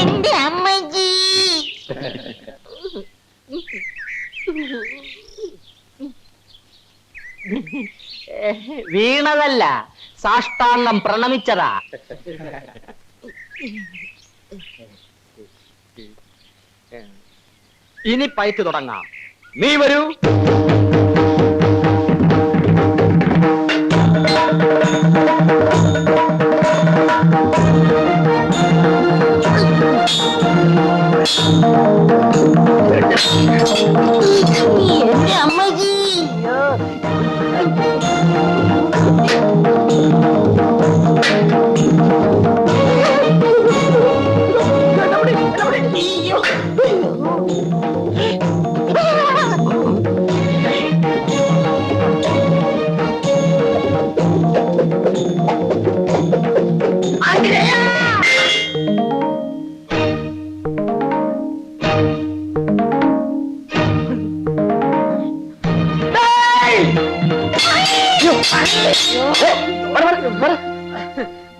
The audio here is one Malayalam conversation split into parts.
എന്റെ അമ്മജി. വീണതല്ല, സാഷ്ടാംഗം പ്രണമിച്ചതാ. ഇനി പയറ്റ് തുടങ്ങാം. നീ വരൂ. എന്റെ അമ്മജി.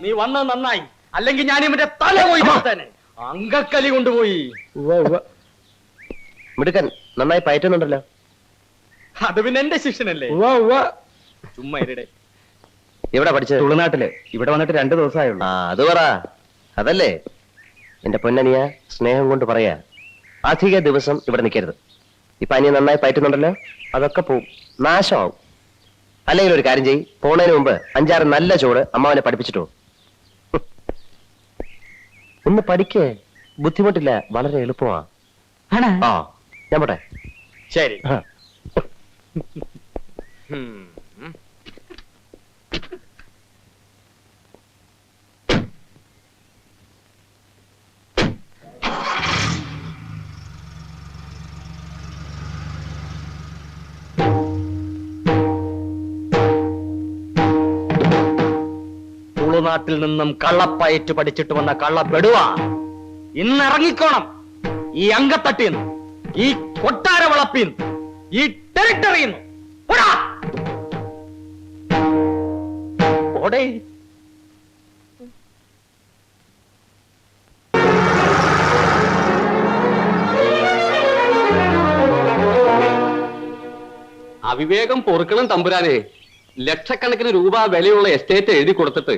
നീ വന്നത് നന്നായി, അല്ലെങ്കിൽ ഞാൻ ഇവന്റെ തല പോയി അങ്കക്കലി കൊണ്ടുപോയി. മിടുക്കൻ, നന്നായി പയറ്റുന്നുണ്ടല്ലോ. അത് പിന്നെ എന്റെ ശിഷ്യനല്ലേ. ചുമ്മാ ഇരടെ. എവിടെ പഠിച്ചത്? തുളുനാട്ടില്. ഇവിടെ വന്നിട്ട് 2 ദിവസമായുള്ളൂ. അത് പറ. അതല്ലേ എന്റെ പൊന്നനിയ, സ്നേഹം കൊണ്ട് പറയാ, അധിക ദിവസം ഇവിടെ നിൽക്കരുത്. ഇപ്പൊ അനിയ നന്നായി പയറ്റുന്നുണ്ടല്ലോ, അതൊക്കെ പോവും, നാശമാവും. അല്ലെങ്കിൽ ഒരു കാര്യം ചെയ്യ്, പോണതിന് മുമ്പ് 5-6 നല്ല ചോറ് അമ്മാവനെ പഠിപ്പിച്ചിട്ടോ. ഒന്ന് പഠിക്കേ, ബുദ്ധിമുട്ടില്ല, വളരെ എളുപ്പമാ. ആ, ഞാൻ പോട്ടെ. ശരി. തുളുനാട്ടിൽ നിന്നും കള്ളപ്പയറ്റ് പഠിച്ചിട്ട് വന്ന കള്ളപ്പെടുവാ. ഇന്ന് ഇറങ്ങിക്കോണം ഈ അങ്കത്തട്ടിന്ന്, ഈ കൊട്ടാര വളപ്പിന്ന്, ഈ ടെറിട്ടറിന്ന്. ഓടേ. അവിവേകം പൊറുക്കണം തമ്പുരാനെ. ലക്ഷക്കണക്കിന് രൂപ വിലയുള്ള എസ്റ്റേറ്റ് എഴുതി കൊടുത്തിട്ട്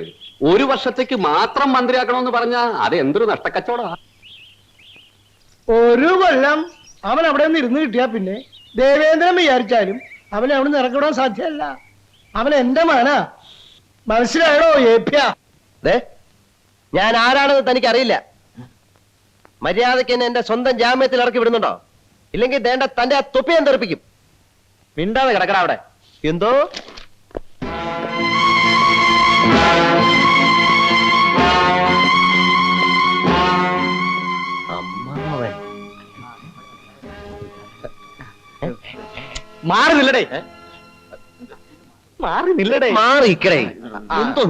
1 വർഷത്തേക്ക് മാത്രം മന്ത്രിയാക്കണമെന്ന് പറഞ്ഞ അത് എന്തൊരു നഷ്ടക്കച്ചവടാ. 1 കൊല്ലം അവൻ അവിടെ നിന്ന് ഇരുന്ന് കിട്ടിയാ പിന്നെ ദേവേന്ദ്രൻ വിചാരിച്ചാലും അവനെ അവിടെ നിന്ന് ഇറക്കിവിടാൻ സാധ്യമല്ല. അവൻ എന്റെ മകനാ, മനസ്സിലായോ ഏപ്യ? ഞാൻ ആരാണെന്ന് തനിക്ക് അറിയില്ല. മര്യാദയ്ക്ക് എന്നെ എന്റെ സ്വന്തം ജാമ്യത്തിൽ ഇറക്കി വിടുന്നുണ്ടോ? ഇല്ലെങ്കിൽ ദേണ്ട തന്റെ ആ തൊപ്പി ഞാൻ തെറിപ്പിക്കും. മിണ്ടാതെ കിടക്കണ അവിടെ. എന്തോ അമ്മാവൻ മാറി നില്ലടേ, മാറി നില്ലടേ, മാറിക്കടേ. എന്തോ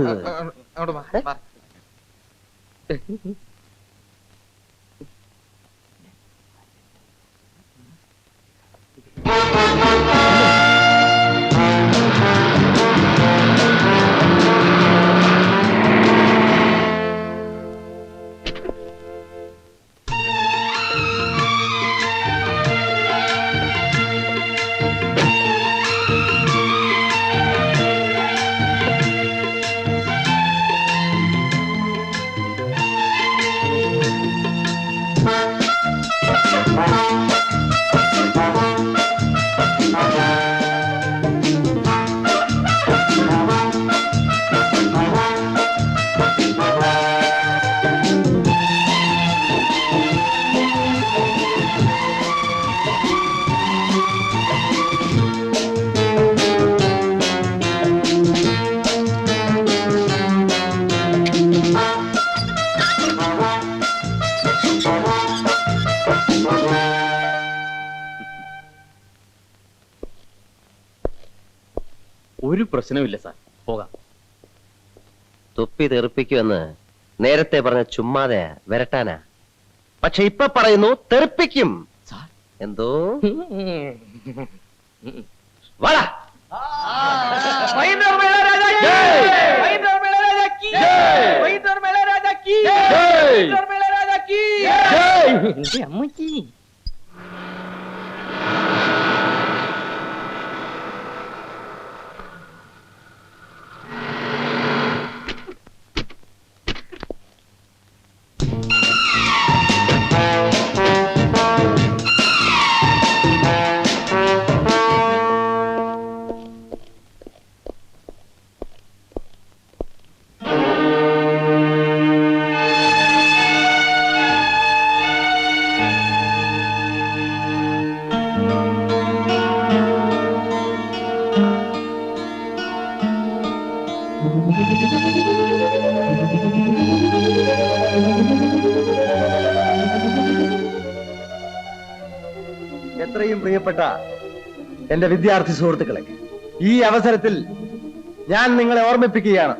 ഒരു പ്രശ്നമില്ല സാർ, പോകാം. തൊപ്പി തെറിപ്പിക്കുമെന്ന് നേരത്തെ പറഞ്ഞ ചുമ്മാതെ വരട്ടാനാ. പക്ഷെ ഇപ്പൊ പറയുന്നു തെറിപ്പിക്കും. എന്തോ വാടാ. എന്റെ അമ്മച്ചി. എത്രയും പ്രിയപ്പെട്ട എന്റെ വിദ്യാർത്ഥി സുഹൃത്തുക്കളെ, ഈ അവസരത്തിൽ ഞാൻ നിങ്ങളെ ഓർമ്മിപ്പിക്കുകയാണ്,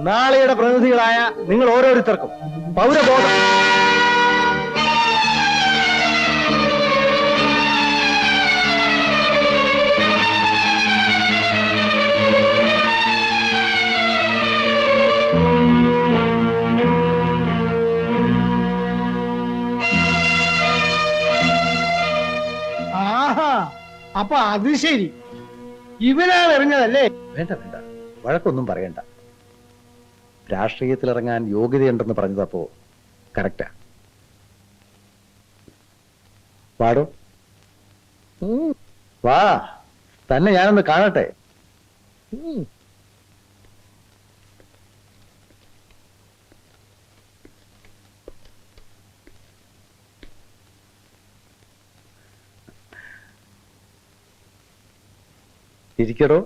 നാളെയുടെ പ്രതിനിധികളായ നിങ്ങൾ ഓരോരുത്തർക്കും പൗരബോധം ആഹാ, അപ്പൊ അത് ശരി, ഇവനാണ് എറിഞ്ഞതല്ലേ? വേണ്ട വേണ്ട, വഴക്കൊന്നും പറയണ്ട. രാഷ്ട്രീയത്തിലിറങ്ങാൻ യോഗ്യതയുണ്ടെന്ന് പറഞ്ഞതപ്പോ കറക്റ്റാ. വാടോ, വാ, തന്നെ ഞാനൊന്ന് കാണട്ടെ. ഇരിക്കടോ.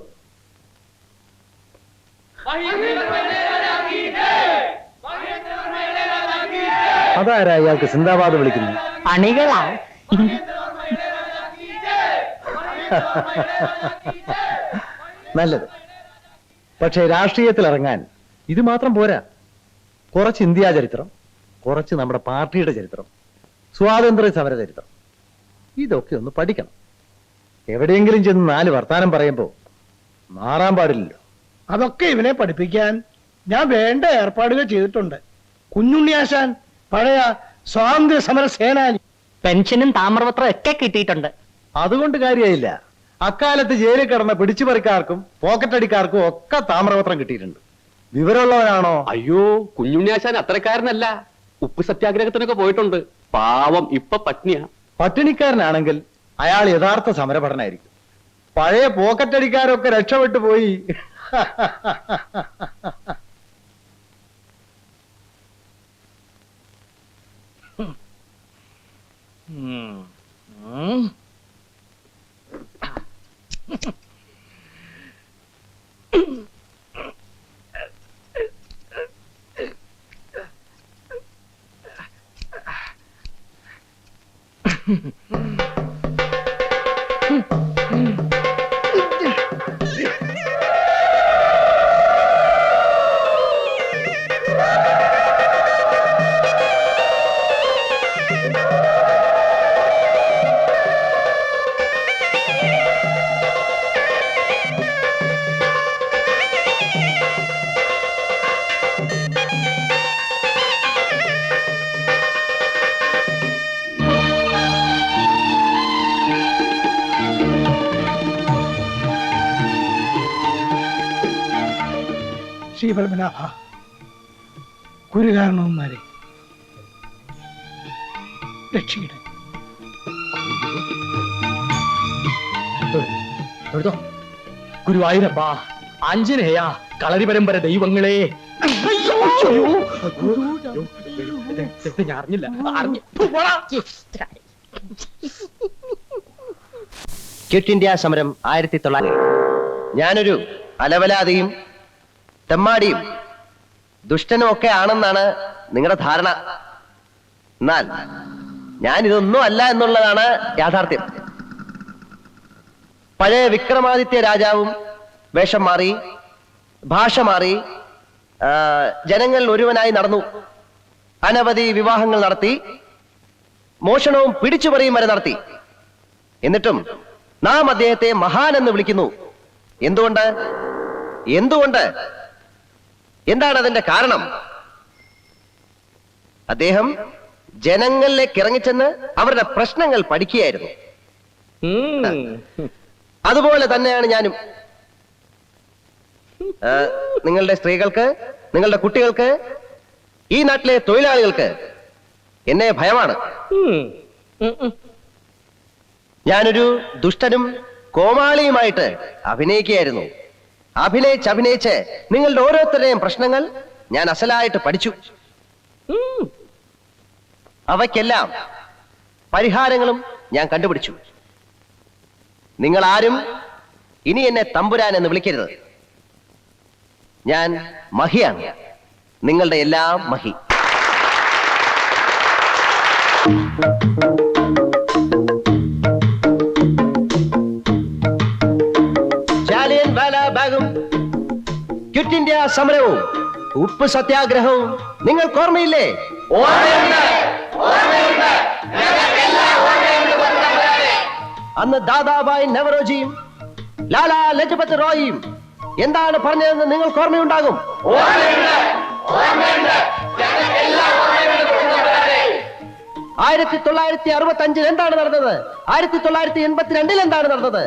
അതാരാ ഇയാൾക്ക് സിന്ദാബാദ് വിളിക്കുന്നു? അണികളാ. നല്ലത്. പക്ഷേ രാഷ്ട്രീയത്തിൽ ഇറങ്ങാൻ ഇത് മാത്രം പോരാ. കുറച്ച് ഇന്ത്യാ ചരിത്രം, കുറച്ച് നമ്മുടെ പാർട്ടിയുടെ ചരിത്രം, സ്വാതന്ത്ര്യ സമര ചരിത്രം, ഇതൊക്കെ ഒന്ന് പഠിക്കണം. എവിടെയെങ്കിലും ചെന്ന് 4 വർത്താനം പറയുമ്പോ മാറാൻ പാടില്ലല്ലോ. അതൊക്കെ ഇവനെ പഠിപ്പിക്കാൻ ഞാൻ വേണ്ട ഏർപ്പാടുകൾ ചെയ്തിട്ടുണ്ട്. കുഞ്ഞുണ്ണിയാശാൻ പഴയ സ്വാതന്ത്ര്യ സമര സേനാനി. പെൻഷനും താമ്രപത്രം ഒക്കെ കിട്ടിയിട്ടുണ്ട്. അതുകൊണ്ട് കാര്യമായില്ല. അക്കാലത്ത് ജയിലിൽ കിടന്ന പിടിച്ചുപറിക്കാർക്കും പോക്കറ്റടിക്കാർക്കും ഒക്കെ താമ്രപത്രം കിട്ടിയിട്ടുണ്ട്. വിവരമുള്ളവനാണോ? അയ്യോ, കുഞ്ഞുണ്ണിയാശാൻ അത്രക്കാരനല്ല. ഉപ്പ് സത്യാഗ്രഹത്തിനൊക്കെ പോയിട്ടുണ്ട്. പാവം ഇപ്പൊ പത്നിയാ. പട്ടിണിക്കാരനാണെങ്കിൽ അയാൾ യഥാർത്ഥ സമരഭടനായിരിക്കും. പഴയ പോക്കറ്റടിക്കാരൊക്കെ രക്ഷപ്പെട്ടു പോയി. ശ്രീപത്മനാഭ, ഗുരുകാരണവന്മാരെ രക്ഷിക്കട്ടെ. ഗുരുവായൂരപ്പ, ആഞ്ജനേയ, കളരി പരമ്പര ദൈവങ്ങളെ. ഞാൻ അറിഞ്ഞില്ല. ക്വിറ്റ് ഇന്ത്യ സമരം 1900. ഞാനൊരു അലവലാതിയും തെമ്മാടിയും ദുഷ്ടനും ഒക്കെ ആണെന്നാണ് നിങ്ങളുടെ ധാരണ. എന്നാൽ ഞാൻ ഇതൊന്നും അല്ല എന്നുള്ളതാണ് യാഥാർത്ഥ്യം. പഴയ വിക്രമാദിത്യ രാജാവും വേഷം മാറി, ഭാഷ മാറി, ജനങ്ങൾ ഒരുവനായി നടന്നു. അനവധി വിവാഹങ്ങൾ നടത്തി, മോഷണവും പിടിച്ചുപറിയും വരെ നടത്തി. എന്നിട്ടും നാം അദ്ദേഹത്തെ മഹാൻ എന്ന് വിളിക്കുന്നു. എന്തുകൊണ്ട്? എന്തുകൊണ്ട്? എന്താണ് അതിന്റെ കാരണം? അദ്ദേഹം ജനങ്ങളിലേക്ക് ഇറങ്ങിച്ചെന്ന് അവരുടെ പ്രശ്നങ്ങൾ പഠിക്കുകയായിരുന്നു. അതുപോലെ തന്നെയാണ് ഞാനും. നിങ്ങളുടെ സ്ത്രീകൾക്ക്, നിങ്ങളുടെ കുട്ടികൾക്ക്, ഈ നാട്ടിലെ തൊഴിലാളികൾക്ക് എന്നെ ഭയമാണ്. ഞാനൊരു ദുഷ്ടനും കോമാളിയുമായിട്ട് അഭിനയിക്കുകയായിരുന്നു. അഭിനയിച്ച് നിങ്ങളുടെ ഓരോരുത്തരുടെയും പ്രശ്നങ്ങൾ ഞാൻ അസലായിട്ട് പഠിച്ചു. അവയ്ക്കെല്ലാം പരിഹാരങ്ങളും ഞാൻ കണ്ടുപിടിച്ചു. നിങ്ങൾ ആരും ഇനി എന്നെ തമ്പുരാൻ എന്ന് വിളിക്കരുത്. ഞാൻ മഹിയാണ്, നിങ്ങളുടെ എല്ലാം മഹി. ജാലിയൻ വാലാബാഗും ക്വിറ്റ് ഇന്ത്യ സമരവും ഉപ്പ് സത്യാഗ്രഹവും നിങ്ങൾക്ക് ഓർമ്മയില്ലേ? അന്ന് ദാദാഭായ് നവറോജിയും ലാലാ ലജ്പത് റോയിയും എന്താണ് പറഞ്ഞതെന്ന് നിങ്ങൾക്ക് ഓർമ്മയുണ്ടാകും. 1965 എന്താണ് നടന്നത്? 1982 എന്താണ് നടന്നത്?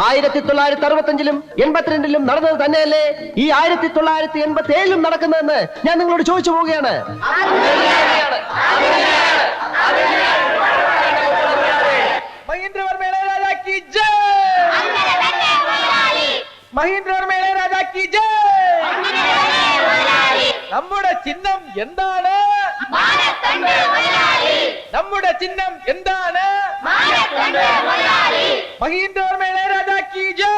1965-ലും 82-ലും നടന്നത് തന്നെയല്ലേ ഈ 1987-ലും നടക്കുന്നതെന്ന് ഞാൻ നിങ്ങളോട് ചോദിച്ചു പോവുകയാണ്. മഹീന്ദ്രവർമ്മ ഇളയരാജ കി ജയ്! മഹീന്ദ്രവർമ്മ ഇളയരാജ കി ജയ്! നമ്മുടെ ചിഹ്നം എന്താണ്? നമ്മുടെ ചിഹ്നം എന്താണ്? മഹീന്ദ്രവർമ്മ ഇളയരാജ കി ജയ്!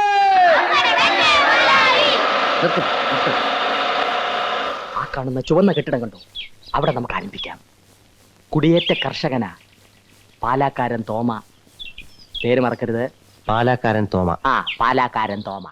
ആ കാണുന്ന ചുവന്ന കെട്ടിടം കണ്ടോ? അവിടെ നമുക്ക് ആരംഭിക്കാം. കുടിയേറ്റ കർഷകനാ, പാലാക്കാരൻ തോമ. പേര് മറക്കരുത്. പാലാക്കാരൻ തോമ. പാലാക്കാരൻ തോമ.